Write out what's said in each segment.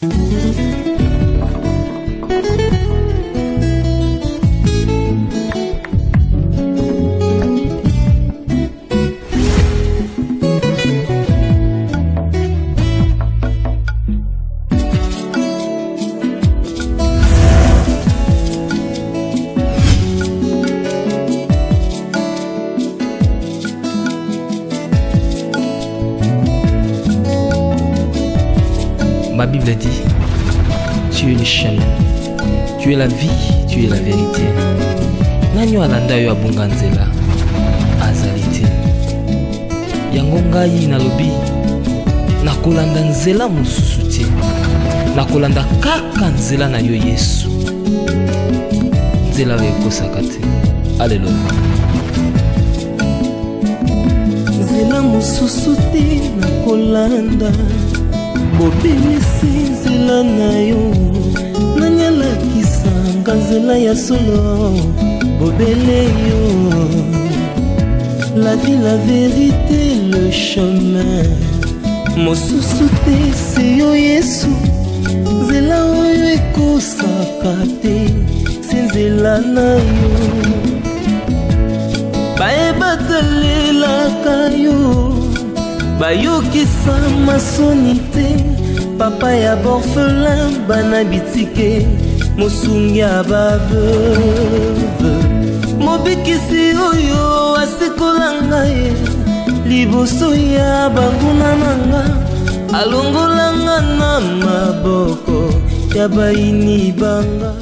Ma Bible dit, tu es le chemin, tu es la vie, tu es la vérité. Nanyo alanda yo abunga nzela azali te. Yango ngai nalobi nakolanda nzela mosusu te. Nakolanda kaka nzela na yo Yesu. Nzela oyo ekosaka te. Alleluya. Nzela mosusu te nakolanda. Bobelisi nzela na yo nani alakisanga nzela ya solo bobele yo. La vie, la vérité, le chemin mosusu te se yo Yesu. Nzela oyo ekosaka te se nzela na yo. Bayebatalelaka yo bayokisa masoni te. Papa ya borphelin bana bitike mosungi ya baveuve. Mobikisi oyo asikola ngai liboso ya banguna nanga. Alongolanga na maboko ya baini banga.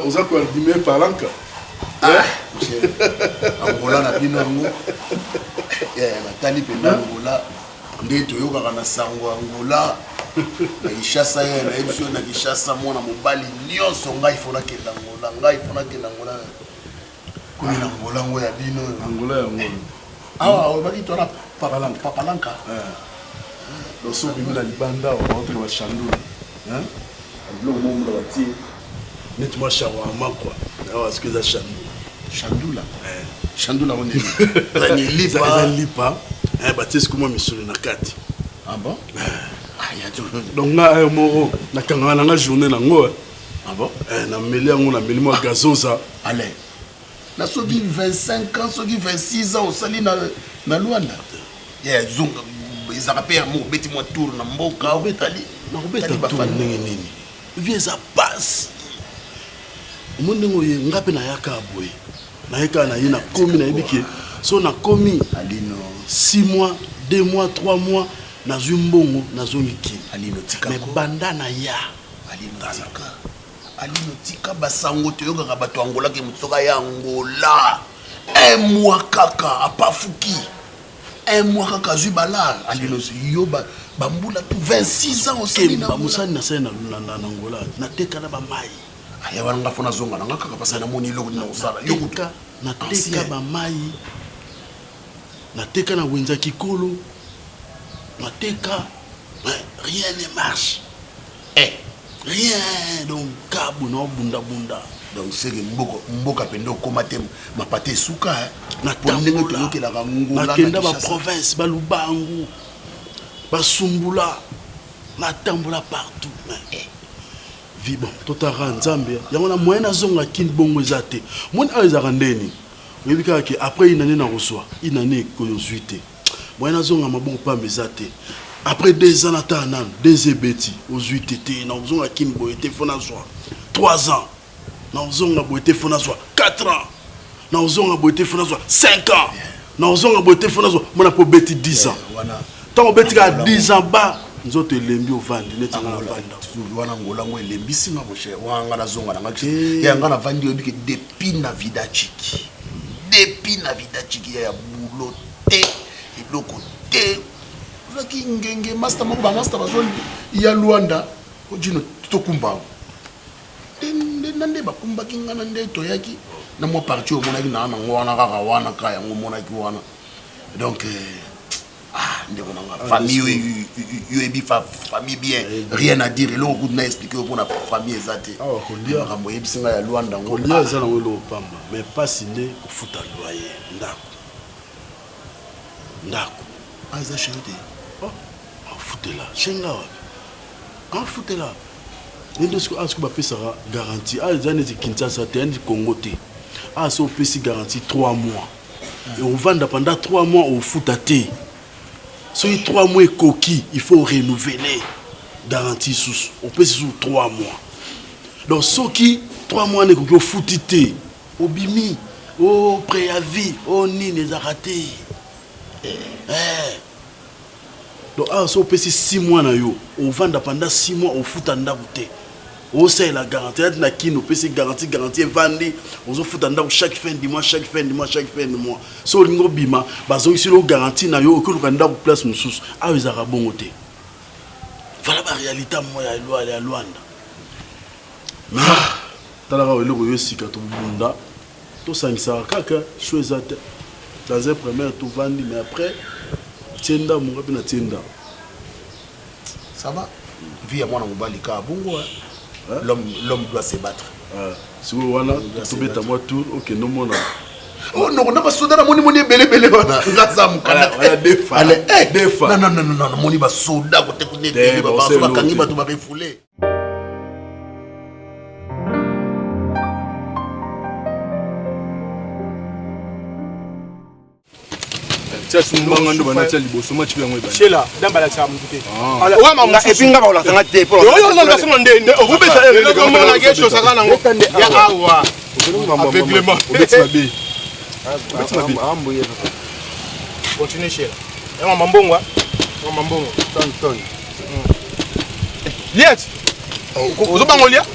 Oza kuardime palanka. Angola na bino ngo. Natali pena Angola. Nde toyoka na sango Angola. Na Kishasa ye na ebisho na Kishasa mwana mobali nyonso ngai fona kenda Angola. Ngai fona kenda Angola. Kuni na Angola ngo ya bino. Angola ya ngo. Awa obaki tona papalanka. Loso bimi na libanda otoka ba Shandula. Ablo momo la bati. Net moi shawarma quoi. Awa ce que ça Shandula. Shandula on est. Zani lipa. Bati ce que moi misolo na kati. Ah bon? Donc nga mo na kanga na journée na ngo. Ah bon? Na meli yango na meli mo gazoza. Allez. Na soki 25 ans, soki 26 ans au sali na Luanda. Zunga ils appellent mo beti mo tour na mboka obetali. Na obeta tour ndenge nini. Vieza passe. Monde ngoye ngape na yaka boye. Na yaka na yina komi na yebike. So na komi alino 6 mois, 2 mois, 3 mois na zumbongo na zongiki. Alino tika. Mais banda na ya alino tika. Alino tika basango to yoga bato Angola ke mutsoka ya Angola. Un mois kaka apafuki. Un mois kaka zubala. Alino yoba bambula tout 26 ans au Sénégal. Bamusani na sena na Angola. Na teka na ba mai. Aya wana fona zonga na ngaka pasa na moni loko na usala. Yokuka na teka ba mai. Na teka na wenza kikolo. Na teka rien ne marche. Rien donc kabu na bunda. Donc c'est que mboka pendo komate mapate suka na ndenge to yokela ka ngola na kenda ba province ba lubangu ba sumbula na tambula partout vi bon totara nzambe yango na moyen azonga kin bongo ezate mon azaka ndeni oyebika ke après une année na reçoit une année ko yozuite moyen azonga mabongo pa mezate après 2 ans na tanan 2 ebeti ozuite te na ozonga kin boyete fona zwa 3 ans na ozonga boyete fona zwa 4 ans na ozonga boyete fona zwa 5 ans na ozonga boyete fona zwa mona po beti 10 ans tant beti ka 10 ans ba nzoto elembi ovandi neti nga Angola vanda wana Angola ngo elembi singa mon cher wanga na zonga na ngaki ya nga na vandi obike depuis na vida chiki ya bulo te iloko te zaki ngenge master moko ba master bazoli ya Luanda ojino tokumba nande bakumba kinga nande toyaki na mo parti o monaki na ngwana kaka wana kaya ngo monaki wana donc ndeko na famille yoebi famille bien rien à dire eloko kutu na expliquer pour na famille ezate kolia makambo yebisinga ya Luanda ngo kolia eza nango eloko pamba mais pasi nde kofuta loyer ndako eza chéri te afutela shenga wapi afutela nde asko bapesaka garantie eza neti Kinshasa te andi Congo te so opesi garantie 3 mois et ovanda pendant 3 mois ofuta te soki 3 mois ekoki il faut renouveler garantie sous opesi sous 3 mois donc soki 3 mois nekoki ofuti te obimi préavis nini ezaka te donc so opesi 6 mois na yo ovanda pendant 6 mois ofuta ndako te osalela garantie ati na kino opesi garantie evandi ozofuta ndako chaque fin du mois so olingi obima bazongisi lo garantie na yo okoluka ndako place mosusu ayo ezalaka bongo te vala baréalité moya ya Luanda talaka eloko yo esika tobunda tosangisaka kaka sho eza te dans un premier tovandi mais après tienda monga mpe na tienda ça va vie ya mwana mobali ka bongo l'homme doit se battre si wana tobeta mwa tour okende omona non basoda na moni ebele wana ngaza mokanda defa non moni basoda kote kuna ebele babaso bakangi bato babefule Sheila, dambala cha mtuke. Wa mama epinga ba olasanga te po. Yo na kasema ndende. Obeta kama na gesho sakana ngo. Ya awa. Aveuglement. obeti mabe Ambo yezo. Continue Sheila. Ya mama mbongwa. Mama mbongo. Ton. Liet. Ozo bangolia?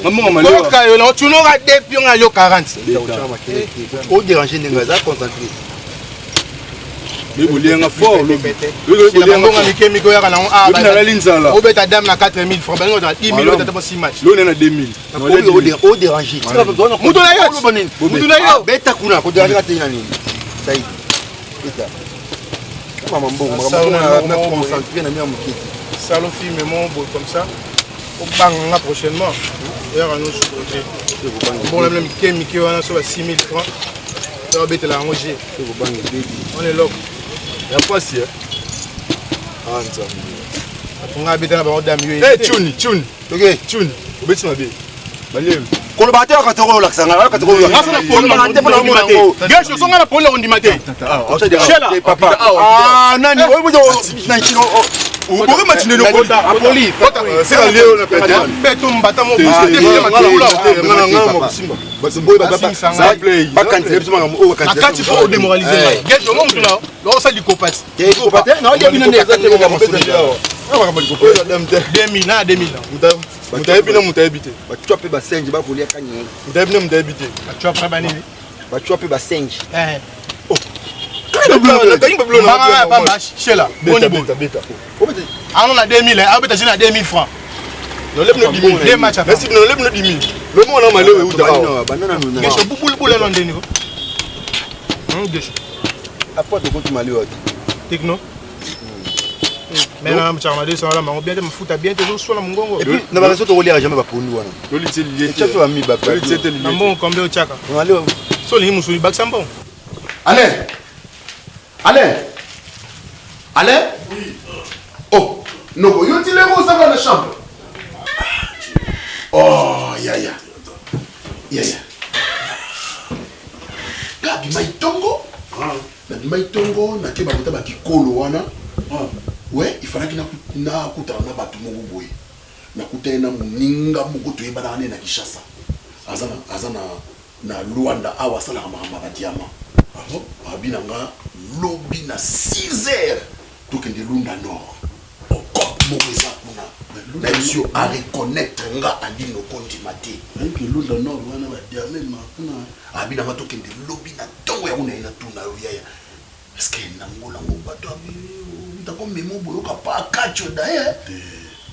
Maman malio. Ka yo na tunora depuis nga yo 40. O déranger ninga za concentré. bolienga fort bolienga mikemi ko yaka na la linzala obeta dame na 4000 francs bango na 10 000 tata 6 match lo na 2000 o déranger mutu na yo beta kuna ko déranger te nani saïd beta maman mbongo na concentré na mia mukiti salo film mon beau comme ça au banga prochainement yaka no projet bon la mikemi ko wana so 6000 francs on beta la roger on est là. Il y a pas si on a habité là-bas dans mieux. Eh tune. OK, tune. Obeti mabe. Balem. Kolo batteur ka toro la sanga ka toro. Ngasa na polo na ndembo na ndimate. Gesho songa na polo na ndimate. Shela papa. Nani oyo na chino. Ubore matine no kota. Apoli. C'est la léo na pete. Beto mbata mo. Ngala mo simba. Basimboy ba ça play. Ba kan tebisuma ngam o kan. Akati ko démoraliser. Gesho mo mutuna. Lo sa likopati. Likopati. Na oyo bino ne exactement ngam bete. Ngam ba likopati. 2000 na 2000. Mutayebi na mutayebite. Ba chope ba senji ba kolia kanyi. Mutayebi na mutayebite. Achwa ba nini? Ba chope ba senji. Sheila, beta. On a 2000, on a 2000 francs. Non, lève nos 10 000. Les matchs à faire. Non, lève nos 10 000. Le monde a malheur où d'abord. Gesho boule non denigo. Gesho. Après de compte malheur. Techno. Mais là, je suis en train de bien me foutre bien toujours sur la mongongo. Et puis, na ba soto kolia jamais ba pondu wana. Loli c'est lié. Tu as mis ba. Loli c'est lié. Nambo combien au chaka. On allait. So li musuli bak sambo. Alain. Oui. Oh, non, yo ti le go ça va dans la chambre. Oh, ya. Gabi maitongo. Maitongo na ke ba kuta ba kikolo wana. Ouais, il fallait que na kuta na batu mongo boy. Na kuta na muninga moko to yeba na Kinshasa. Azana na Luanda awa sala mama ba diamant. Abinanga lobby na 6 heures. Tout que de Lunda Nord. Au cop. mokoza kuna na biso a reconnaître nga andi no kondima te que l'autre nord wana ba diamé ma kuna abina matokende lobby na tongo ya kuna ina tuna yaya est-ce que nangola ngo bato abi ndako memo boyoka pa kacho daye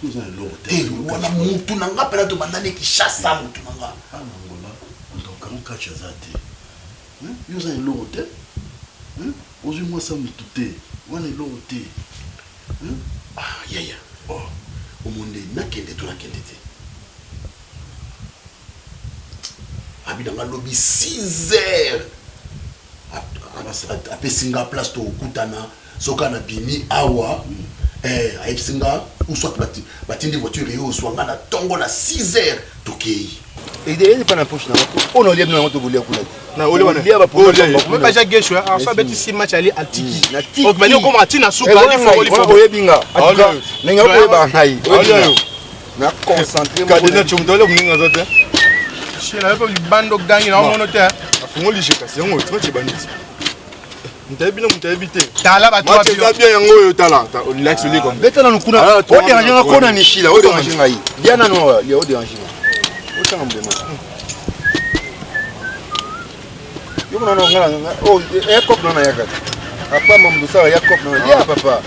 nous allons l'autre te wana mutu nanga pela to bandane ki chassa mutu nanga nangola donc quand kacho zate nous allons l'autre aujourd'hui moi ça me touté wana l'autre ah yaya oh au monde nakende to nakende te abina nga lobby 6 heures apesinga place to okutana soka na bimi awa ayebisinga uswat batindi voiture yo oswanga na tongo na 6 heures tokei il pas na poche na on a lié na moto bolia kuna na ole wana même pas Jacques Geshwa alors ça bête 6 matchs aller à Tiki donc maintenant comme atina suka il faut oyebinga ninga ko ba ngai na concentré mo kadena chumdole kuninga zote shela pas bando gangi na monote afungo lishika sengo tsoche baniti Mtabino mtabite. Tala ba toi bien yango yo tala. Relax lui comme. Beta na nkuna. O déranger nga kona mishila, o déranger nga yi. Diana no, ya o déranger nga. O changa mbema. Yo kuna no ngala nga. Oh, e kop na yaka. Apa mamdu sawa ya kop na. Ya papa.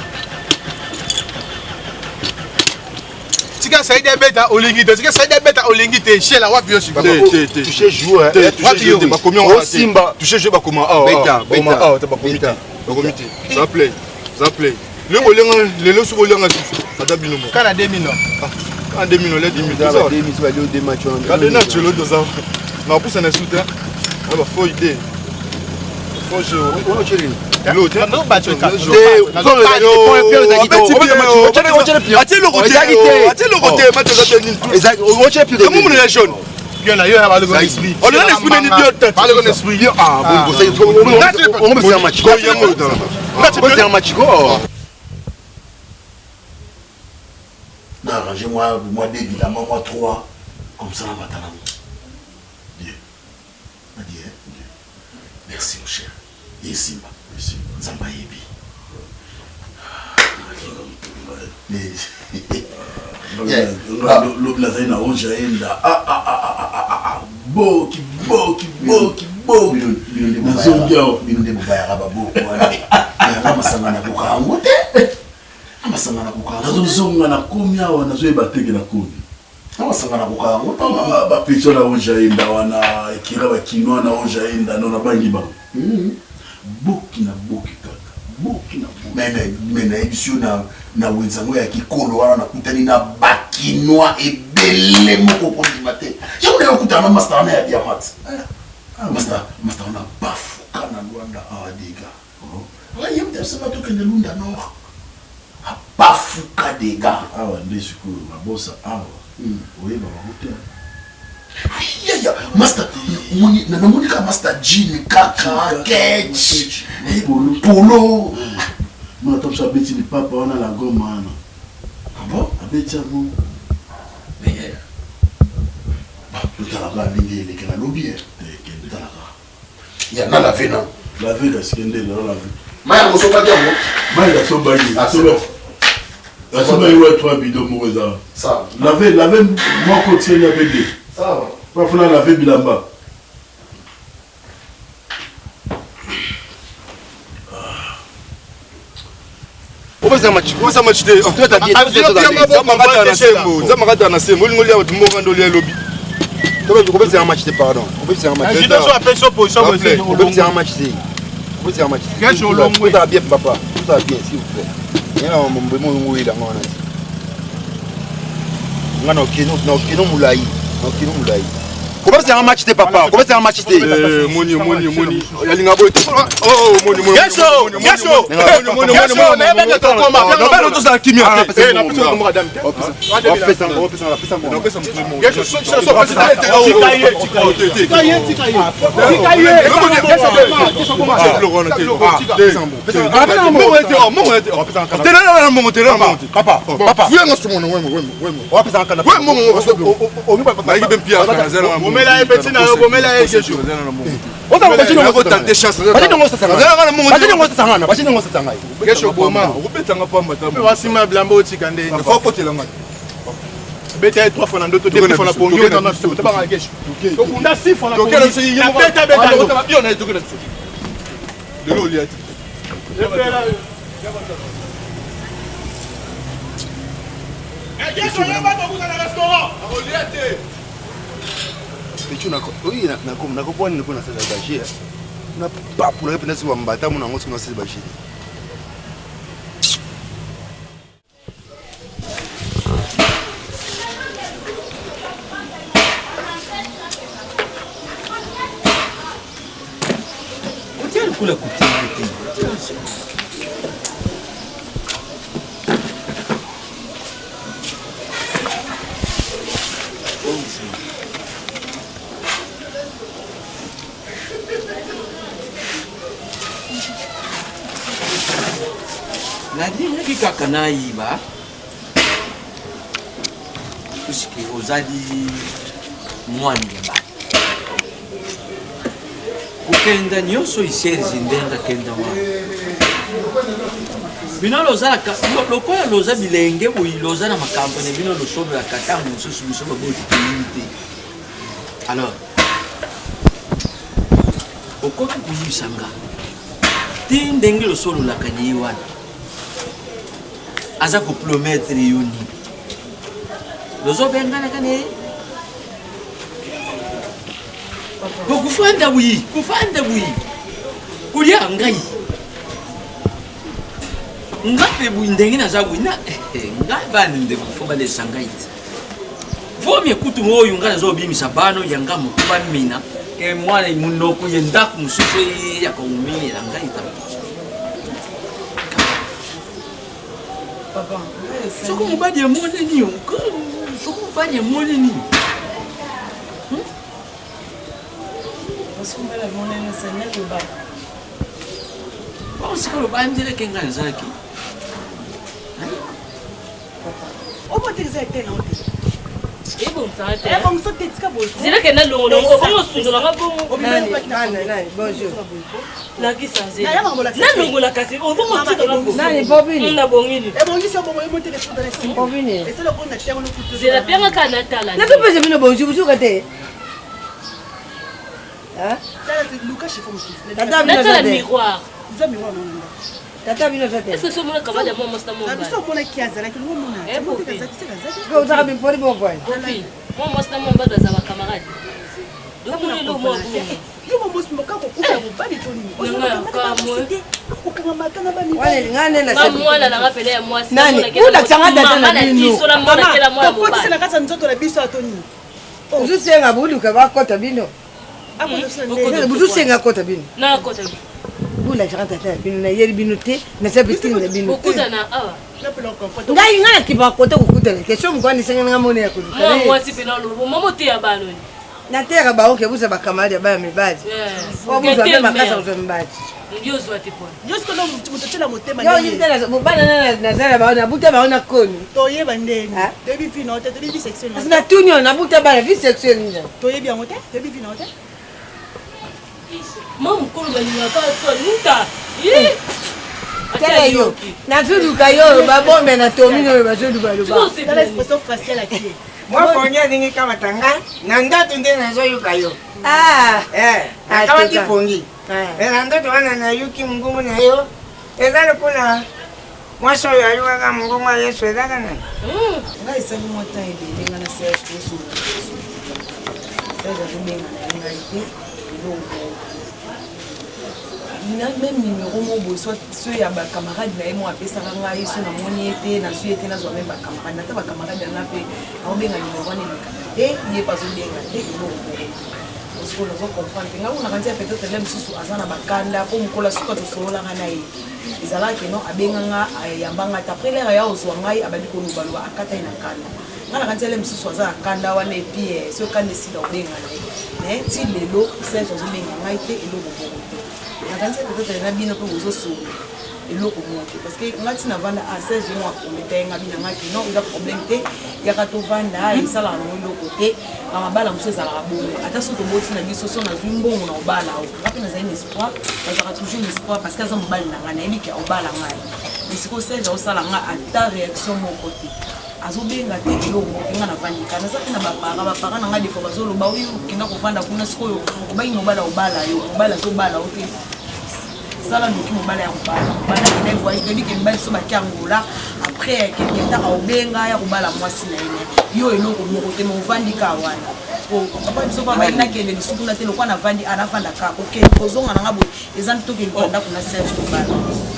Tika saide beta olingi te. Tika saide beta olingi te. Shela wapi yo shika. Toucher joueur. Wapi yo ba combien on va Simba. Toucher joueur ba comment beta. T'as pas comité. Pas comité. Ça play. Ça play. Le bolenga, le so bolenga susu. Ada binomo. Kana 2 minutes. En 2 minutes, les 10 minutes. 2 minutes va aller au dématch. Kadena chelo do ça. Na pousse na souter. On va faut idée. Faut jeu. On cheri. L'autre, non, bah tu Attends moi évidemment, moi 3, comme ça, on va t'en Dieu. Merci, mon cher. Ici, Zamba Yebi. L'oblazaina rouge aenda. Boki. Binonde bubaya rababo. Ya masangana kukango te. Amasangana kukango. Nazozonga na komi awa nazoyeba teke na komi. Amasangana kukango. Ba picture na rouge aenda wana ekira ba kinwa na rouge aenda nona bangi ba. Boki na mena ebisio na wenzango ya kikolo wana nakutani na bakinwa ebele moko kondima te yango na kutana na master na ya diamant master na bafuka na Luanda awadega aye mtasema tokende Lunda Nord bafuka dega awa ndisukuru mabosa awa oyeba bahotel yeah master muni na monika master Jean kaka catch polo mona topsa beti ni papa wana la goma wana bon abeti abo mais tutala ningi ile kana lobby ya na la vena la vena skende la vena maya mosoba diamo maya soba yi la soba yi wa 3 bidon moza ça la vena moi continue à bede ça va funa la vena bilamba Oza match te. Toi t'as bien Zamagata na sembo. Ngoli ya tumbo ndo lia lobby. Toi tu peux faire un match te pardon. On peut faire un match. Je te sois appelé sur position on peut faire un match te. On peut faire un match. Quel jour long oui. Tout va bien papa. Tout va bien s'il vous plaît. Yana mambo ngui la ngona. Ngana okino mulai. Okino mulai. Comment c'est un match de papa? Comment c'est un match de Moni. Yalinga boy. Oh, Moni. Yeso. Moni. Non, tout ça kimia. Na pesa kwa madame. Pesa. Papa. Bomela petit na bomela ekejo. Ota bachino ngo tante chance. Bachino ngo sasanga. Bachino ngo sasanga. Bachino ngo sasanga. Kesho boma. Ukubetanga pamba tamu. Wasima blambo otika ndenge. Faut kotela ngati. Beta 3 fois na ndoto 2 fois na ponyo na na so tabanga kesho. Tokunda 6 fois na ponyo. Na beta beta. Ota bien na tokela. De l'eau liati. Kesho yaba tokuta na restaurant. Oliate. Pichu na oui na ko poni ko na sala bashia. Na papu na pena si wa mbata mu na ngosi na sala bashia. Hotel kula kutia. Nadingi kaka naiba puisque ozali mwani ba kukenda nyonso iserisi ndenga kenda mwa bino lozalaka lokola loza bilenge boyi loza na makambo ne bino losololaka ntango mosusu biso baboti te. Alors okoki kuyibisanga ti ndenge losololaka ni wana aza kuplometre yoni lozo bengana kane kufanda wi kulia ngai ngape bu ndenge na za wina ngaba nde kufoba le sangaiti vomye kutu moyo ngana zo bimisa bano yanga mukuba mina ke mwana munoko yenda kumususu yakomumira ngaita papa soko mubadi emone niyo soko mubadi emone niyo Basumela mone ne senele ba ba sikolo bandile kenga nzaki obo tizete na ote ebo msate ebo msote tika bo zile kena longo bongo sundola ngabongo nani bonjour la kisanze na yama bola na longo la kasi bongo tika ngabongo nani bobini na bongini ebo ngisi bobo yemo tele futa na simbo bobini esela ko na tengo no kutu zela pianga kana tala na pepe je bino bonjour bonjour kate hein tala luka chifo musu tata na tala miroir nzo miroir no tata bino tata est-ce que ce mona kama de mo mosta mo na biso ko na kiaza na kilimo mona ebo teka zaki ko utaka bimpori bo boy mo mosta mo bado za ba camarade donc le mo yo mo boss mo ka ko kuta bo bali toni ukanga makana bani wale ngane la sabu mwana na ngapele ya mwasi nani ula tsanga tata na bino so la mona kela mwana bo ba ko tsena nzoto la biso atoni uzusenga buluka bakota bino buzusenga kota bino na kota bula tsanga tata bino na yeri bino te na sabitini na bino okuta na awa ngai ngana kiba kota kukuta na kesho mkwani senga ngamone ya kuduka mo mwasi pena lo mo te ya bano na tera ba oke buza bakamadi ba mibadi o buza ba makasa uzo mibadi ndio zo atipona josko no mutotela motema yo yitela mubana na zala ba na buta ba na koni toyeba ndeni debi fino te debi section na tunyo na buta ba na vi section nja toyebi yango te debi fino te mom kolo balinga ka so nuta tela yo na tuduka yo ba bombe na tomino ba tuduka yo ba tala expression faciale aquí moi ponya dingi kama tanga na ndatu nde nazo yuka yo kama kipongi na ndoto wana na yuki mgumu na yo ezalo kuna mwaso yo aliwa kama mgumu wa Yesu ezaka na ngai sangi mota ebe ngana serge Yesu serge kubenga na ngalité donc na même numéro mo bo soit ceux ya ba camarade na mo apesa ngai so na moni ete na suite na zo même ba camarade na ta ba camarade na pe au benga numéro ni et il pas au benga et donc parce que nous comprendre nga on a quand peut-être même susu azana bakanda pour mukola suka to solola ngana yi izala ke no abenga nga yambanga ta après les ya oswa ngai abadi ko lubalo akata ina kanda ngana quand elle susu azana kanda wana et puis so kande sida obenga na mais ti lelo c'est zo benga ngai te elo bobo na quand peut-être na bino ko uzo so eloko moko parce que ngati na vanda à 16 mois prometteur ngabi na ngaki non il a problème te ya ka to vanda et ça la no eloko te na mabala muso za la bongo ata so to boti na biso so na zumbongo na obala au ngapi na za espoir parce que toujours l'espoir parce que ça mbali na ngana ebi ki obala ngai mais siko seza osala nga ata réaction moko te azobenga te eloko nga na vandi kana za na bapara na nga defo bazoloba oui kinga ko vanda kuna sikoyo obayi mobala obala yo obala zo bala ote sala ndoki mobala ya kobala bana ina voye kebi ke mbali so baki angola après quelque temps obenga ya kobala mwasi na ine yo eloko moko te mo vandi ka wana o papa biso pa baina kende lisuku na te lokwa na vandi ana vanda ka OK kozonga na ngabo ezan to ke nkonda kuna Serge kobala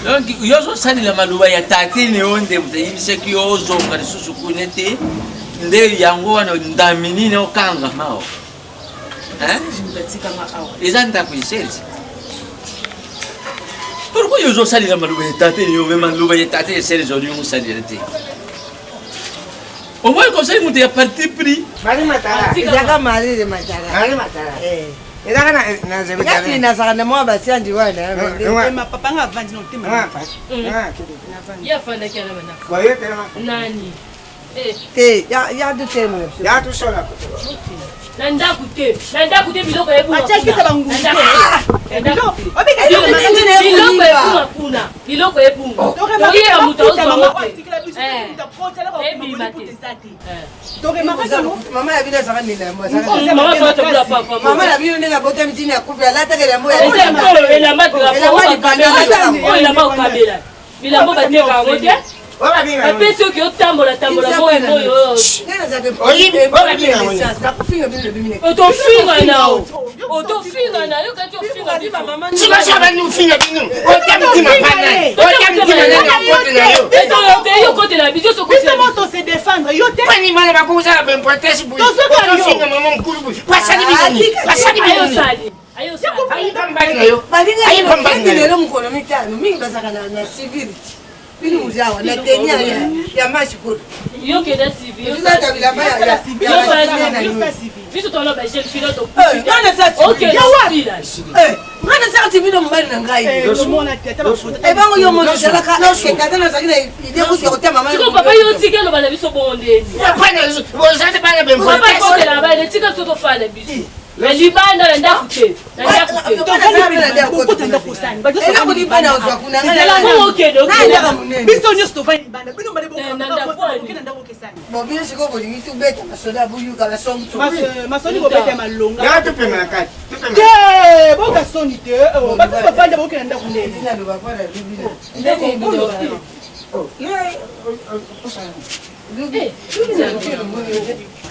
donc yo zo sani la maluba ya tate ne onde mutayimse ki ozo ngari susu kunete nde yango wana ndamini ne okanga mao ezanta kuiselzi pourquoi yo zo sali la maluba ya tate ne yo même maluba ya tate c'est les autres nous sali rete au moins comme ça il m'a parti pris Mari matara Zaka mari de matara Mari matara Eda na zebe kare yaki na zaka na mwa basi andi wana ma papa nga vandi no tema ya fanda kana bana kwa hiyo tena nani ya du tema ya tu sola nanda kute biloko ebu achakisa bangu biloko ebu oye muto mama ya bina zaka ni lembo mama so to bla papa mama ya bina nga bota mitini akupi ala ta lembo ela ma kabela bilambo bateka ngote apesi oki otambola moyo otofinga nao otofinga na yo kati ofinga yo kote na biso so kote to se défendre yo te kwani mwana bakuza ba importance bu otofinga mama mkulu bu pasali bidoni ayo ayi pambali na yo ayi pambali na yo mkono mitano mingi basaka na civil bini uzawa na tenya ya mashikuru yo keda civil yo za tabila ba ya biso tolo ba jeune fille to ngana sa OK ya wapi ngana sa tibino mbali na ngai yo mona tete ba foto e bango yo mona sala ka no ke kata na sakina ide ku yo tema mama siko papa yo tikelo bana biso bonde ya kwana bo zate bana be papa ko la ba le tika to fala biso libanda na ndakute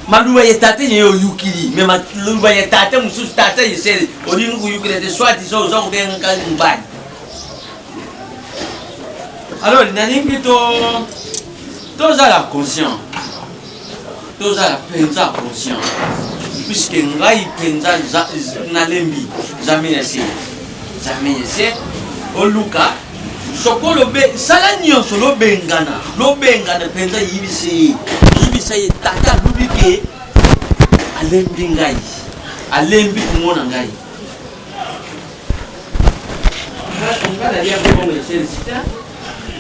maluba ya tate ne yo yukili mais maluba ya tate mususu tate yeseli olingi kuyukila de soit disons za kubenga kali mbani alors nalingi to za la conscient to za la penza conscient puisque ngai penza na lembi jamais essayer oluka sokolo be sala nyonso lobengana penza yibisa ye tata lubike alembi ngai alembi kumona ngai ngana lia bongo ya sita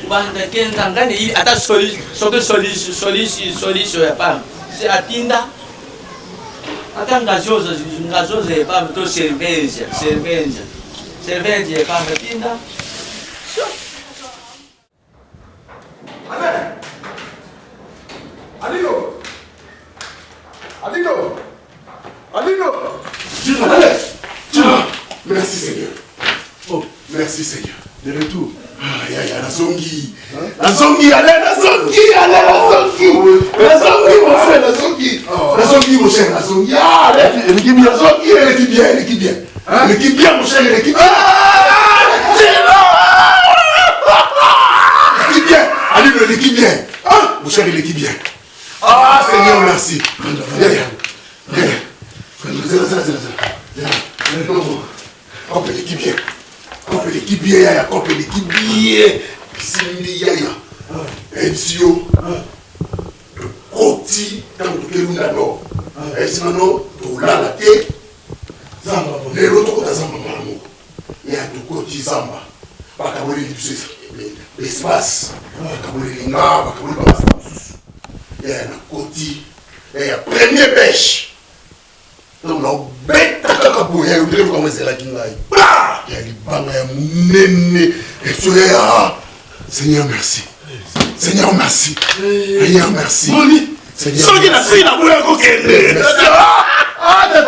banda kenza ngani ata solution ya pam c'est atinda ata ngazoza ya pam to cerveja ya pam atinda Alino. Merci Seigneur. Oh, merci Seigneur. De retour. La zongi. Allez, mon cher, la zongi. L'équipe bien, mon cher, l'équipe bien. Allez, l'équipe bien. Mon cher, l'équipe bien. Ah, Seigneur, merci. Viens. Coupe l'équipe bien. Simili yaya. Epsio. Koti. Tant que nous l'adorons. Et sinon, tout là, la tête. Les autres, t'as zamba, maman. Il y a tout côté zamba. Pas qu'à voir les espace bakabolelinga bakaboli babasala mosusu ya na koti ya premier pêche donc naobeta kaka boye odreve kamo ezelaki ngai ya libanga ya monene esoya Seigneur merci Seigneur merci Seigneur merci soki na sui na boya kokende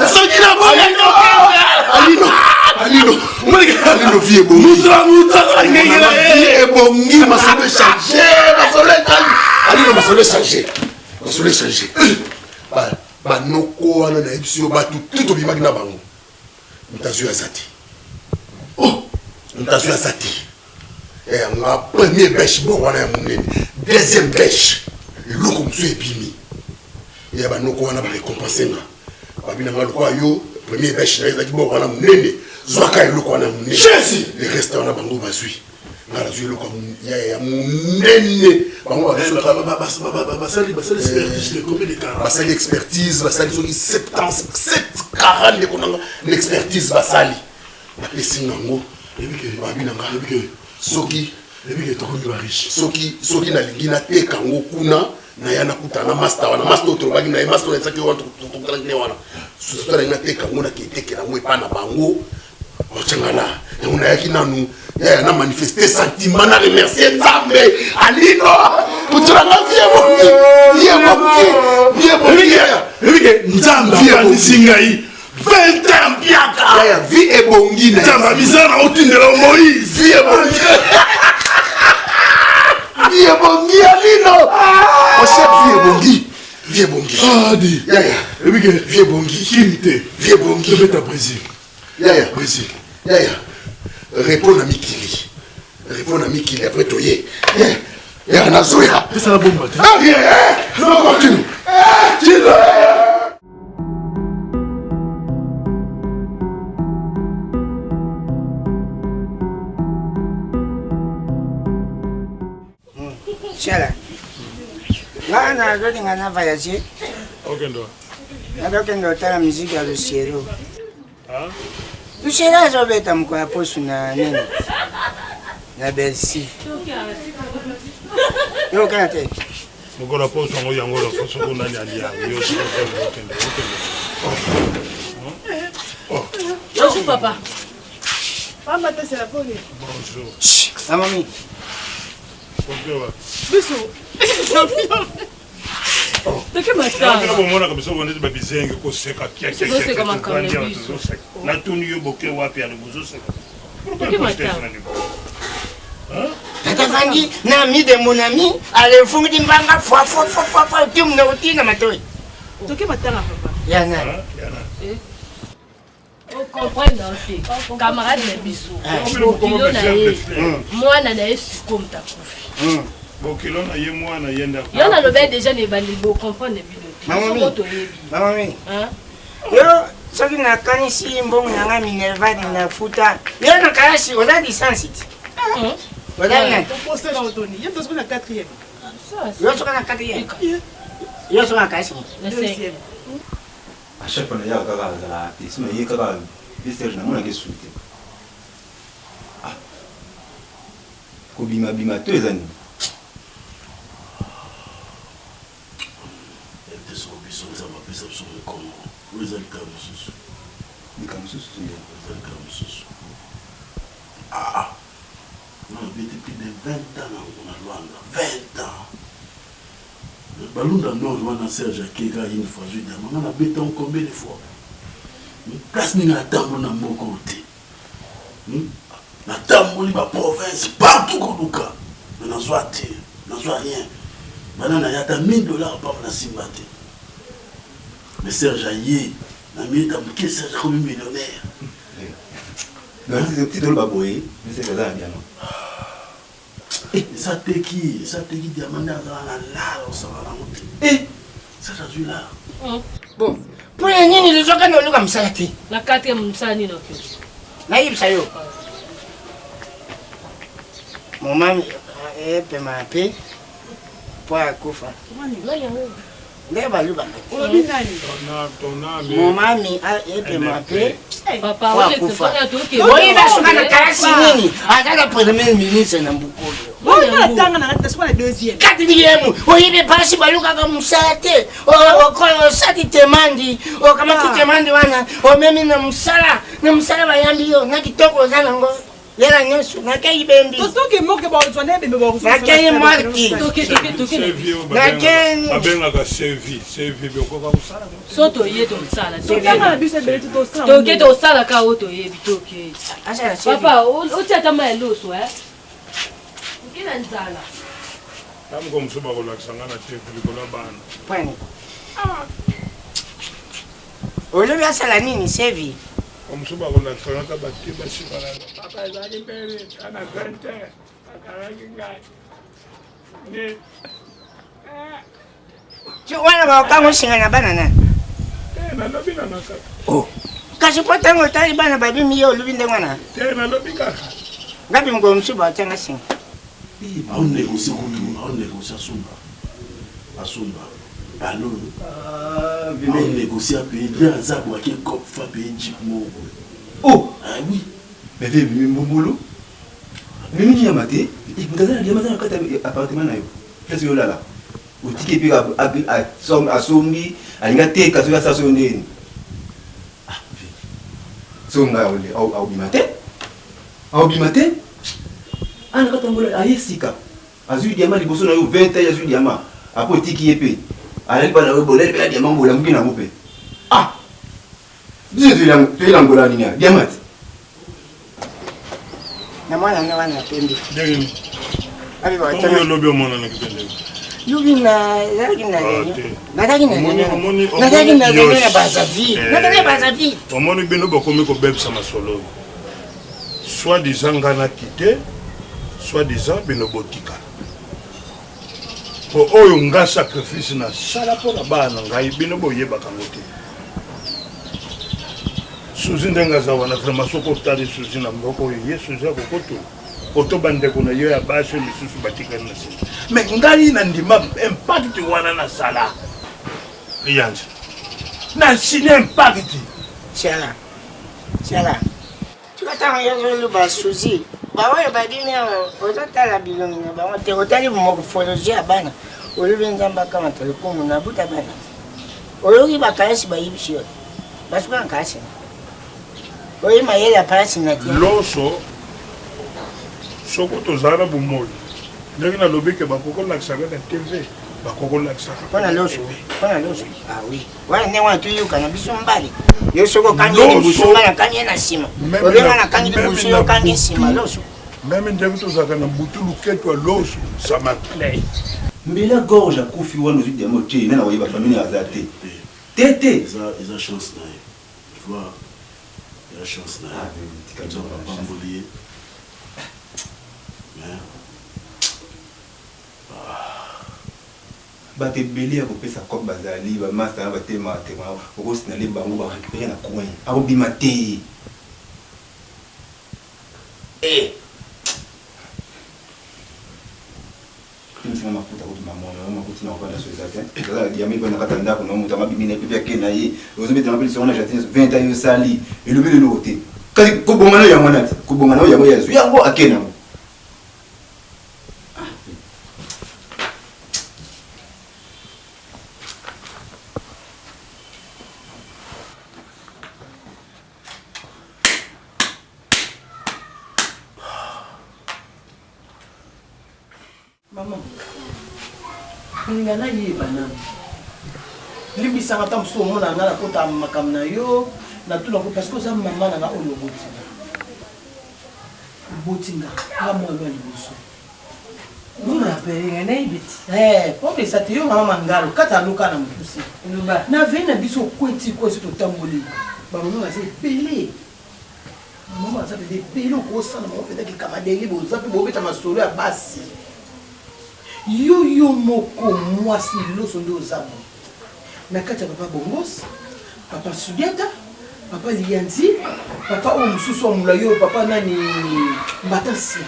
soki na boya kokende Alino vie ebongi vie ebongi masolo échangé masolo échangé banoko wana na ebiso bato tout obimaki na bango motazo ya zati motazo ya zati nga premier bêche bon wana ya monene deuxième bêche eloko mosusu ebimi ya banoko wana barécompense nga babinanga lokola yo premier bêche na ezalaki bon wana monene zwaka eloko wana monene le reste wana bango bazwi nga nazwi eloko ya monene bango basali expertise basali soki 40 nekonanga l'expertise basali bapesi ngango babinanga soki nalingi nateka yango kuna naya nakuta na master wana master otolobaki na ye master onaisaki wana tokutalaki ne wana soki nalingi nateka yango naketekela yango epa na bango otyangala yango nayaki nanu yaya na manifeste sentiment na remercie nzambe alino kutulanga nzambe akanisi ngai 20 ans mpiaka yaya vi ebongi na nzambe bizana otindela Moïse vi ebongi vie ebongi alino oche vie ebongi adi yaya ebike vie ebongi kimite vie ebongi tobeta Brésil yaya réponds à Mikili après toye yaya nazoya c'est la bombe non continue Chala. Là, on a regardé un voyage. Okendo tala musique à Luciero. Luciero a joué tam kwa posu na nini. Na Bercy. Yo kanate. Mokola posu ngo yango la posu ko nani alia. Yo si okendo. Bonjour papa. Papa, c'est la police. Bonjour. Ah mamie. Bisous. De que matin? Mwana kabisa wende babizenge ko seka kia. Na tuni yo boke wapi ya lubuzo seka. De que matin? Tata Vangi na ami de mon ami, allez fungi di mbanga fwa tu mna utina matoi. De que matin papa? Yana. On comprend aussi. Camarade na biso. Bokilo na ye. Mwana na ye comme ta kufi. Bokilo na ye mwana yenda. Yo na lobe déjà ne bandi bo comprendre bilo. Maman. Hein? Yo soki na kanisi mbongo na nga Minerva na futa. Yo na kashi oda distance. Oda na. Ton poste na otoni. Yo tosko na 4e. Yo tosko na 4e. Yo tosko na kashi. Le 5e. À chaque fois, il y a un il y a un souté. Ah, Kobima Bima, 2 années. Ah, on a été plus de 20 ans dans Rwanda. 20 ans. Balunda Nord, on a Serge Kega une fois, je dis, on a béton combien de fois? Place n'a pas tambour dans mon côté. La tambour, la province, partout qu'on a. On n'a pas rien. Maintenant, il y a $1000 par la Simbate. Mais Serge Aye, on a mis dans le Serge comme millionnaire. C'est un petit drôle baboé, mais c'est ça bien. Ça te qui diamant dans la ça va la monter. Ça j'ai là. Bon, pour les nini les gens qui comme ça la 4e ça ni non. Naïb ça yo. Mon maman peut m'appeler pour Koufa. nde baluba olobi nani mon mami epe mape Papa, oyi basuka na kalasi nini azala premier ministre na mbukolo tanga na kati na deuxième quatrième oyibe pasi balukaka mosala te osati temandi okamati temandi wana omemi na mosala bayambi yo na kitoko oza nango yela nyonso nakei bembi nakei marki abengaka sevi biokoka kosala so toye tosala toke tosala ka o toyebi toke papa otia tama ya loso okena nzala tamko mosu bakolakisanga na te likolo ya bana pwani olobi asala nini sevi omosu bakolakisanga ka bate basikalana papa ezalaki mpene ana 20 akalaki ngai wana baokanga osinga na bana nani nalobi nanaka kasi po ntango otali bana babimi ye olobi ndenge wana te nalobi kaka ngapi mokolo mosusu baotyanga singa aonégocie kutu aonégocie asumba alo aonégocie apaye bien aza bwaki ekope fa paye jip moko oui beve mbongolo mimi nyama te mutazana liamata na kati ya appartement na yo place yolala otiki mpe asombi alinga teka soki asala soyo ndeni songa aobima te ana kati yango aye sika azwi diama liboso na yo 20 ans azwi diama apo otiki ye mpe alali bana oyo bolali mpena diama mbolanguki nango mpe biso toyelangola nini diama te na mwana nga wana pembe lobi omonana kipende lubi nazalaki na lelo nazalaki na lelo ya bazavi omoni bino bakomi kobebisa masolo soit disant nga nakite soit disant bino botika po oyo nga sacrifice nasala mpona bana ngai bino boyebaka ngo te suzi ndenge aza wana vraimen soki otali suzi na mboko oyo ye suzi akokoto oto bandeko na yo ya basi misusu batikali na nsima me ngai na ndima impact wana nasala yanje nasine impact tiala tukatanga yozoluba suzi baoyo babimi awa ozotala bilongi na bango te otali morphologie ya bana olobi nzambe akamata lokumu na buta bana oyoki bakalasi bayibisi yo basuka nkalasi oyi mayele ya palasi na tia loso soko tozala na bomoi ndenge nalobike bakokolakisaka na tv bakokolakisaka mpona loso oui wana ndenge wana toyoka na biso mbali yo soko okangi libusu nga nakangi ye na nsima obenga nakangi libusu yo okangi nsima loso meme ndenge tozalaka na butu luketu ya loso samaklei mbela gorge akufi wana ozwi diamo te nana koyeba famille aza te eza chance na ye tu vois la chance na ye bambolier bato ebele ya kopesa cope bazali bamaster na batema tema okosinale bango barécupere na coin akobima te imisinga mafuta kotuma mono makutina kopanda so eza te ezala diami mpe na kati ya ndako na moto amabimi na epepe ake na ye ozobetela mpe lisongo na jardin 20 ans yosali elobi leloko te kasi kobongana oyo yango wana te kobongana oyo yango yazwi yango ake nango Maman, ngana yeba na limbisanga ta mso mona ngana kota makam na yo na tuna ko parce que za mama na oyo botinga nga mo lo liboso ngona pere ngana ibiti po be sate yo mama ngalo kata luka na mpusi na vena biso kweti ko so tamboli ba mama se pele mama za de pele ko sana mo pete ki kamadeli bo za pe bo beta masolo ya basi yo moko mwasi loso ndo zabo na kati ya papa Bongos, papa Sudiata, papa Lianzi, papa Omususu Omula yo, papa nani Mbatasi.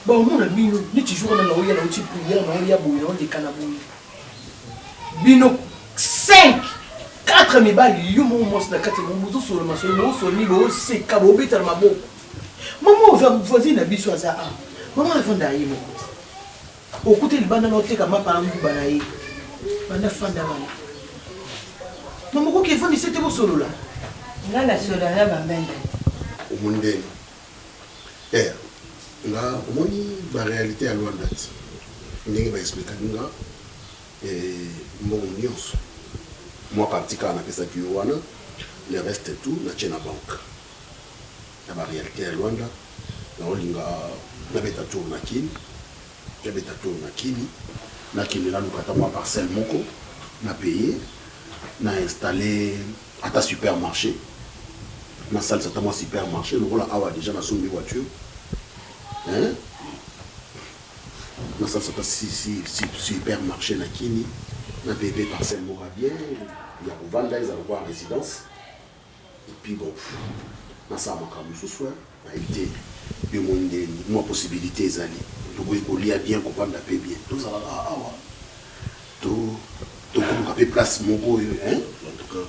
Ba omona bino ni toujours na oya na uti prière na oya boye na de kanabou. bino 5 4 mibali yo mo mos na kati mo buzo solo masolo mo solo ni bo se ka bo bita maboko maman voisine biso aza maman avanda yi mo okuti libanda na oteka mapa ngu bana yi banda fanda bana maman ko ke fandi sete bo solo la ngana solo na bambenda omundeni nga omoni ba réalité ya Luanda ti ndenge ba expliquer nga mbongo nyonso moi parti kana pesa ki wana le reste tout na chena bank na ba réalité ya Luanda na olinga na beta tour na kini na beta tour na kini na lukata moi parcelle moko na payer na installer ata supermarché na salle c'est moi supermarché le voilà awa déjà na sombi voiture hein na salle c'est supermarché na kini na bébé parcelle mora bien il y a Rwanda ils allaient voir résidence et puis bon na ça makamu ce soir a été de monde moi possibilité ezali donc il y a bien comprendre paix bien tout ça awa tout on a place moko hein en tout cas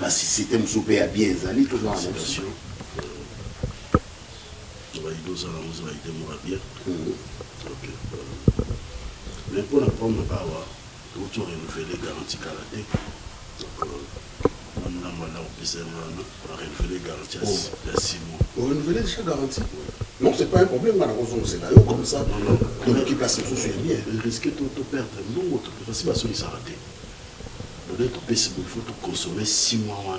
la système soupé à bien zali tout dans la situation on va y doser la musique va y démorer bien ok mais pour la prendre pas wa tout renouveler garantie kalaté donc on a mal au PC on renouveler garantie à 6 mois on renouveler déjà garantie non c'est pas un problème on a raison c'est là comme ça donc l'équipe place tout sur bien risquer tout perdre non tout parce que ça s'arrêter il faut consommer 6 mois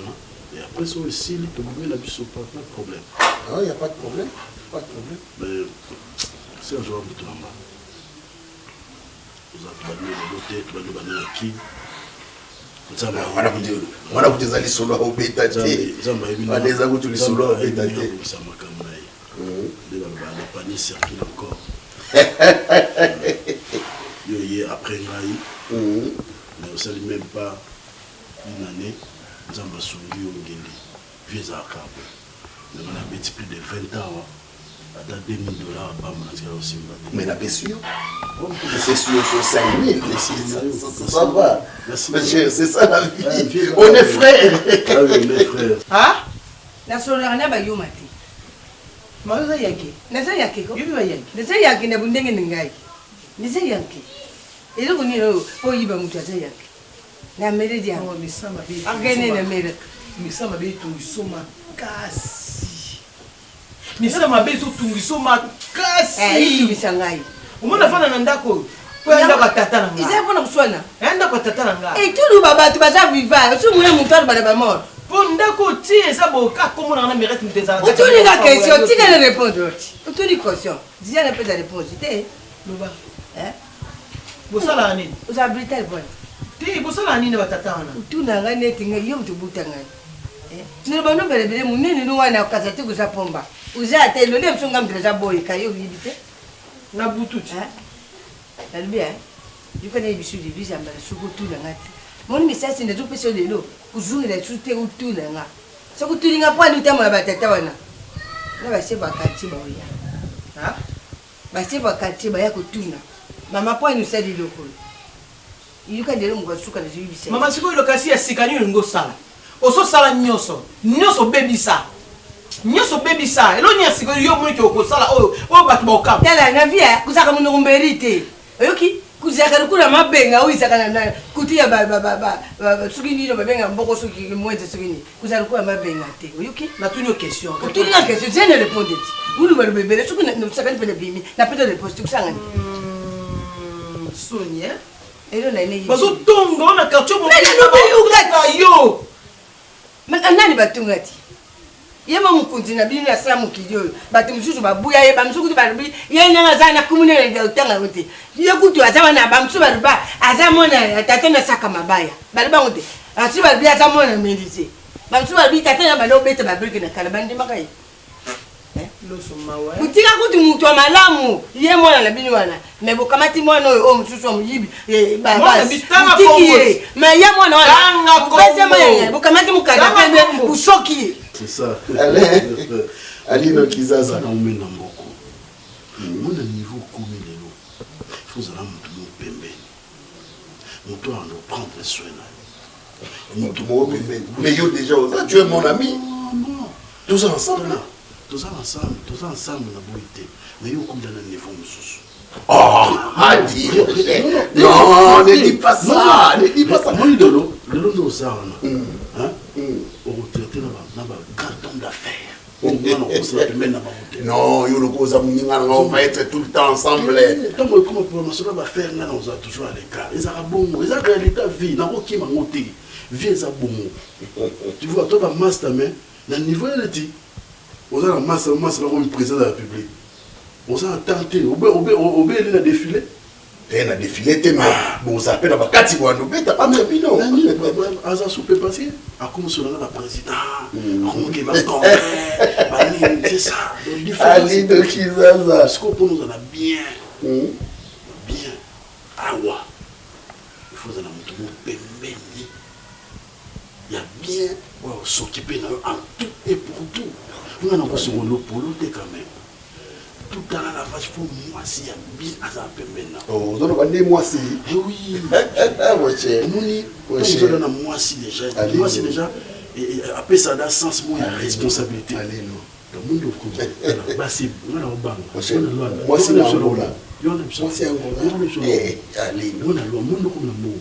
et après ça aussi il peut la bise pas de problème ah il n'y a pas de problème mais c'est un genre de tout là-bas vous avez donné le tête vous avez donné la qui voilà vous des allez solo au bêta les amis tous les solo au bêta ça m'a comme là le panier circule encore yo après mais on ne sait même pas une année, nous avons soumis au Ngeli, vieux à Cap. Nous avons mis plus de 20 ans, à $2 000, mais la baisse, c'est sûr, c'est 5 000, ça va. C'est ça la vie. On est frères. Ah oui, on est frères. Ah? La solarana va y mati. Maza yaki. Nasa yaki ko? Yubi yaki. Nasa yaki na bundenge ngai. Nasa yaki. Ilo kuni ro o yiba mutaza yaki. Na mere dia. Oh misama be. Agene na mere. Misama be tu soma kasi. Misama be tu soma kasi. Itu bisa ngai. Umona fana na ndako. Kwenda kwa tata na ngai. Iza pona kuswana. Enda kwa tata na ngai. Tulu baba tu baza viva. Usu mwana mutaro bana ba mort. Ndako ti esa boka comme on a mérite muteza. Utuni la question, tu ne répondre. Utuni question. Dis la peut répondre. Té. Loba. Bosala ani. Uza britel boy. Té bosala ani na batata wana. Utuna ngane tinga yo mtubuta ngane. Ni bano bele munene no wana kasati kuza pomba. Uza te lo ne msunga mteza boy kayo bibite. Na bututi. Albia. Yukane bisu di visa mbala suko tula ngati. Mon message c'est de pesa lelo kuzungira tute utula nga so kutulinga pwani utama batata wana na base bakati ba oya ha base bakati ba yakutuna mama pwani usali lokolo yuka ndelo mukasuka na zibisa mama siko lokasi ya sikani ngo sala oso sala nyoso bebisa elo nya siko yo mwito ko sala o batu ba okam tala na via kusaka muno mberite oyoki kuzaka kula mabenga uyisaka na kutia ba sukini no babenga mboko suki mwete sukini kuzaka kula mabenga te oyuki na tunyo question tunyo question je ne répondre ulu ba bebele sukini no saka pele bimi na pete de poste kusanga Sonia elo na ine bazo tongo na quartier mo na yo nani batungati yema mukunzi na bini asala mukilio batu msusu babuya ye bamsuku barubi ye nanga zana kumunele ndio utanga wote ye kutu azama na bamsu baruba azamona tatena saka mabaya baruba ngote asu barubi azamona mendise bamsu barubi tatena balo bete babrike na kala bandi makai loso mawa kutika kutu mutu wa malamu ye mwana na bini wana mebo kamati mwana o msusu wa mujibi baba bitanga kombo ma ye mwana wana pesa mwana bukamati mukada pembe ushoki. C'est ça. Alino kizaza na umena mboko. Mwana niveau kumi lelo. Faut zala mutu pembeni. moto on doit prendre soin mais yo déjà tu es mon ami. Non, tous ensemble na boité mais yo comme dans un niveau mususu. Oh, Adi. Non, ne dis pas ça, ne dis pas ça. Moi le londo ça hein au retraité na ba grand homme d'affaires. Non, on va être tout le temps ensemble. Tant que comme promotion va faire là on a toujours à l'écart. Ils ont bon, ils ont réalité vie, na qui m'a monté. Vie ça bon. Tu vois toi ba master mais na niveau elle dit on a la master comme président de la République. On s'est tenté, on a défilé. On a défilé, mais bon, ça appelle à Bakati, on a pas très bien. On a soupé passé. À comme sur la président, c'est ça. Allez, de qui ça? Ce qu'on nous en a bien. Bien. Ah ouais. Il faut en avoir pémé. Il y a bien s'occuper en tout et pour tout. On a un sur le polo quand même. Tout dans la vache pour moi si a bien à peu maintenant. Oh, on a des moi si. Oui. Mon cher. On donne à moi si déjà. Moi si déjà et après ça dans sens moi responsabilité. Allez non. Le monde au bah c'est on a au banc. Moi si na Angola. Yo na biso. Moi si Angola. Allez on a le monde comme le mot.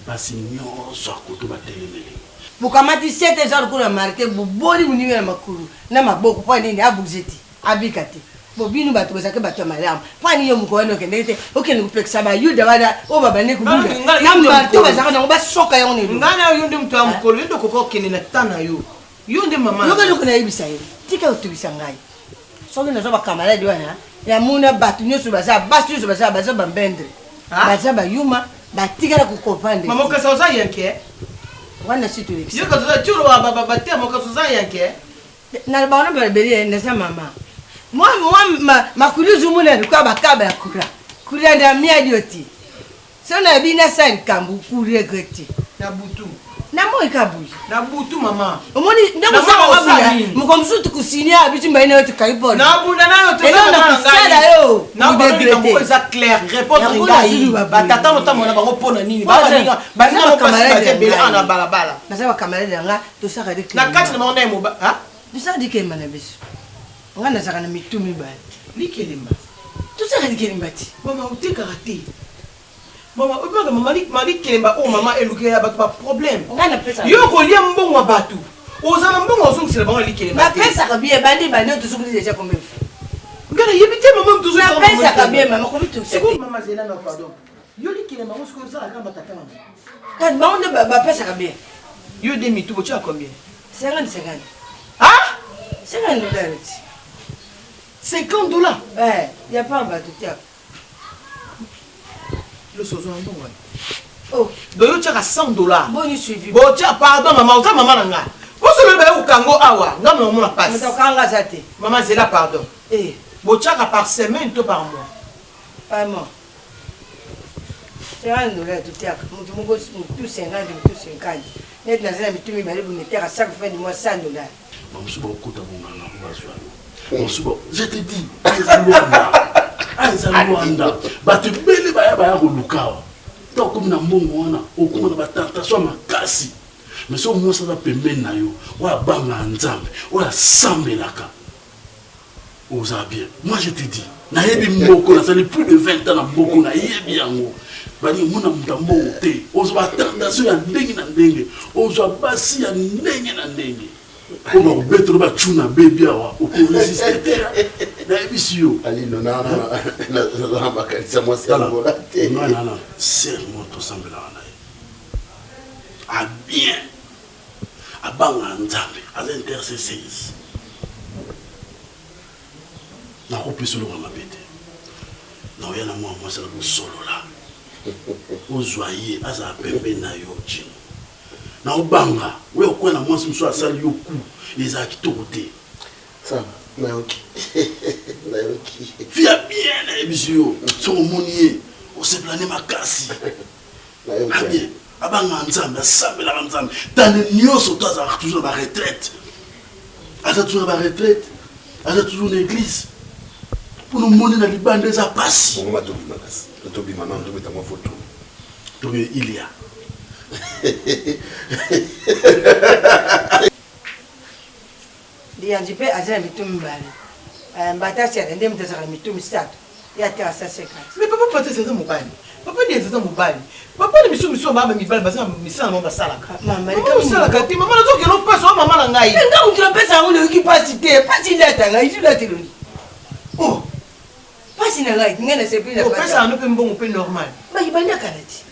Bah c'est nyonso akoto batelemele. Bukamati 7 jours kuna marqué boboli muniwe na makuru na maboko kwa nini abuzeti abikati. Bobinu batu bazake batu malamu pani yo mukwana kendete okene kupekisa ba yuda bada o baba ne kubuda na mbarto bazaka na ba soka yo ne ngana yo ndi mtu amkolo ndo kokoko kene na tana yo ndi mama yo kana ibisa yo tika utubisa ngai soke na zoba kamera diwana ya muna batu nyoso baza basu nyoso baza bambendre baza ba yuma batika na kukopande mama kasa oza yanke wana situ lekisa yo kaza chulo wa baba batia mama kasa oza yanke na baona barberi ndesa mama moi makuluzu muna kwa bakaba ya kura nda miadioti sona bina san kambu kuregeti na butu na moi kabuyi na butu mama omoni ndako sawa mukomsutu kusinia bitu mbaine yote kaipona na bunda nayo to na sala yo na bunda za clair répondre ngai batata motamo na bango pona nini baba bana camarade bela na balabala na camarade nga to saka de na kati na mona mo ba ha to saka de kema na biso ngana saka na mitumi ba likelemba to saka de kelemba ti mama utika rate mama obaga mama likelemba o mama eluke ya batu ba problème ngana pesa yo ko lia mbongo batu ozana mbongo ozongisa bango likelemba ba pesa ka bien bandi bandi to sukuli déjà combien ngana yebite mama mtuzo na pesa ka bien mama ko bitu c'est quoi mama zela na pardon yo likelemba mo sukuli za kamba tata mama kan ba on ba pesa ka bien yo demi tu bocha combien 50 ah $50 $50 eh ya pas ba tout ya le sozo en bon oh do yo tchaka $100 boni suivi bo tcha pardon mama oza mama nanga bo solo be ukango awa nga mo na passe mtakanga zate mama zela pardon bo tchaka par semaine to par mois par mois $50 tout ya mutu mongo tout 50 tout 50 net na zela mitumi bali bu metera chaque fin du mois $100 Mamsu ba okota bongana ko baswa Mamsu je te dis Aïza Luanda batu bele baya ko lukawa to comme na mbongo wana okuma na batentation makasi mais so mo sa pembeni na yo wa banga nzambe wa sambelaka oza bien moi je te dis na yebi mboko na sali plus de 20 ans na mboko na yebi yango bani muna mtambo te ozo batentation ya ndenge na ndenge ozo basi ya ndenge na ndenge Comment on peut trouver Tchuna bébé awa au résister na ebisio ali non na makanisa moi c'est Angola non serment to sambela na a bien a banga nzambe a intercesseurs na ko pisolo ma bete na yana moi c'est le solo là ozoyer aza pembe na yo chino na obanga we okwana mwasi mso asali yoku ezaki tokote ça na yoki na yoki fia bien na ebisio so monier o se planer makasi na yoki bien abanga nzambe asambela nzambe tane nyoso toza toujours ba retraite ata toujours ba retraite ata toujours une église pour nous moner na libande za pasi on va tobi makasi tobi maman to beta mo photo tobe Ilia. Dia njipe azana mitumi mbali. Mbatasi ya ndem tazara mitumi statu. Ya tera sa sekati. Mais papa pata c'est mon bali. Papa dit c'est mon bali. Papa ni miso mama mi bali basa misala no basala ka. Mama ni ka misala ka ti mama na zo ke no pesa mama na ngai. Nga mutira pesa ngo le capacité, pasi leta ngai ju leta loni. Oh. Pasi na ngai ngene se pila pasa. Pesa no pe mbongo pe normal. Ba ibanda kalati.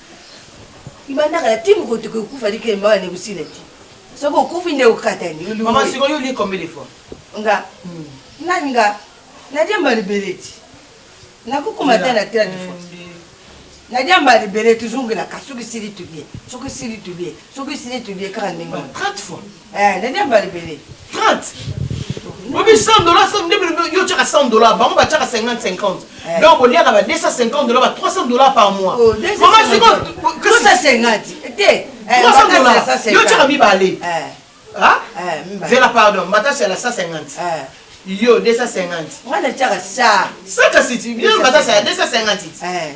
Ibanda kalati mo ko te ko kufa dike mama ne busileti. Soko kufi nde ukatani. Mama siko yo li combien de fois? Nga. Nanga. Na demba libereti. Na kukuma tena tena difo. Na demba libereti zungila kasuki siri tubie. Soki siri tubie. Soki siri tubie kaka ningo. 30 fois. Na demba libereti. 30. Obi $100 ça me yo tchaka $100 bango ba tchaka 50. Donc on liaka ba $250 ba $300 par mois. Maman c'est quoi que ça 50. Té. $300. Yo tchaka mi balé. Ah? C'est la pardon, mata c'est la 150. Yo 250. Moi na tchaka ça. Ça que c'est bien mata c'est 250.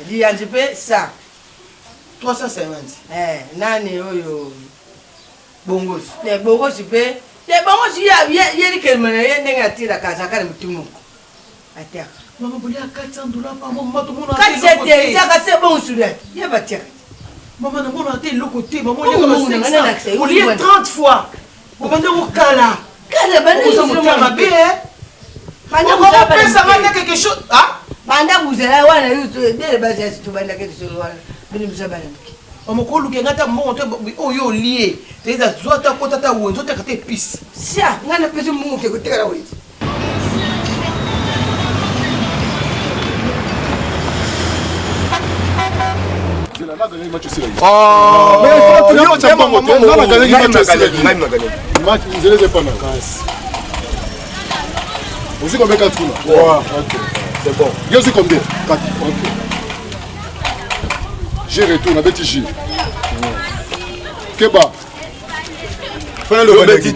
Li anjipe ça. 350. Nani oyo bongos. Ne bongos pe. Ne bongos ya yeli kelmane yenga atira kaza kana mtumu. Atia. Maman bolia $400 par mois, maman tout le monde a été locoté. Ça c'est bon sur elle. Il va tirer. Maman tout le monde a été locoté. Maman on lit 30 fois. Maman on kala. Kala bana vous avez bien. Maman on peut ça va quelque chose. Ah? Banda vous allez wana yutu dele basi tu banda quelque chose wana. Bini mzabana. Maman ko luke ngata mo o yo lié. Teza zota ko tata wonzo ta kate pis. Sia ngana pesi mungu te ko tera wewe. Vous êtes combien 4 coups là? C'est bon. Yo c'est combien? 4. Ok. J'ai retourne avec J. Keba. Bandit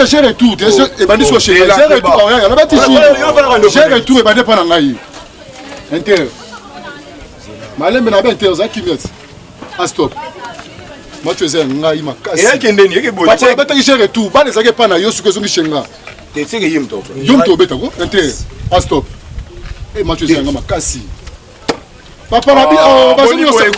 j'ai retour. Et bandit soit chez moi. J'ai retour. On a bâti j'ai retour et bandit pas dans ngaï. Inter. Malembe na ba inter za kimet. Ah stop. Moi tu es un ngaï ma casse. Et qui ndeni yeke boye. Ba bâti j'ai retour. Ba nezake pa na yo suke zongi shenga. Te seke yim to. Yum to beta ko. Inter. Ah stop. Et moi tu es un ngaï ma casse. Papa Rabi, vas-y, on s'est c'est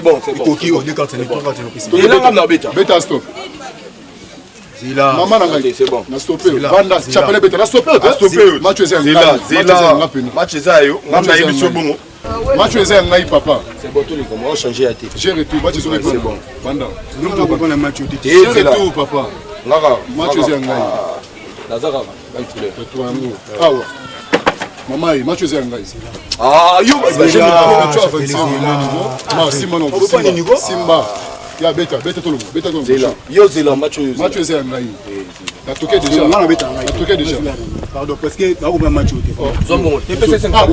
bon, c'est bon. Maman c'est bon. Na stopé. Banda chapele beta na stopé. Match est Match est un papa. C'est bon tous les comment changer à tête. J'ai retour, match est bon. Banda. Nous on va prendre match au tête. J'ai retour papa. Lara, match est un Lazara, ah ouais. Maman, match est un ah yo, Simba. Ya beta tout le monde. Beta tout le monde. Yo zela match est un na toqué déjà. Na toqué déjà. Pardon parce que ba ko match au Zombo. TPC 5. Match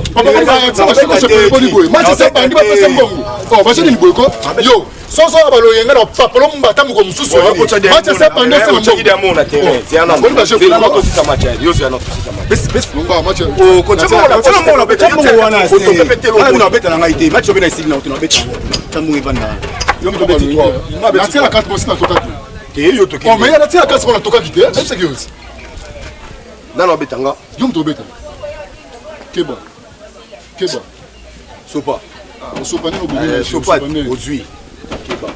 c'est pas pas passer bongo. Oh, va chez Boyko. Yo, sans balo yenga na papa lo mbata mo comme susu. Match c'est pas ndese mo. Ida mo na terrain. C'est un homme. C'est la moto si ça match. Yo c'est un autre si ça match. Bes ngwa match. Oh, continue la. C'est mo la beta. Faut te péter le. Na beta na ngaité. Match obena ici na to na beta. Tamu ibanda. Yo mto beti 3. Na tia 4 mosi na toka. Yo toki. Oh, mais il y a tia 4 mosi na toka kité. C'est que aussi. Nalo betanga. Yo mto beta. Keba. Sopa. Sopa ni obuni. Sopa ozui. Keba.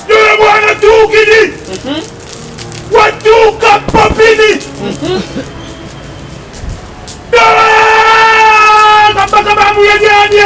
Yule bwana tukini watuka papini napata babu ya janye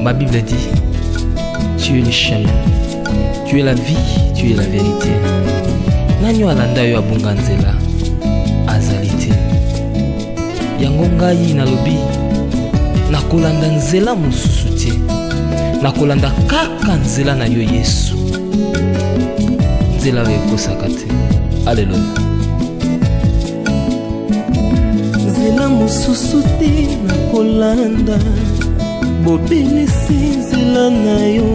Ma Bible dit, tu es le chemin, tu es la vie, tu es la vérité. Nani alanda yo abunga nzela azali te. Yango ngai nalobi nakolanda nzela mosusu te. Nakolanda kaka nzela na yo Yesu. Nzela oyo ekosaka te. Alleluya. Nzela mosusu te nakolanda. Bobelisi nzela na yo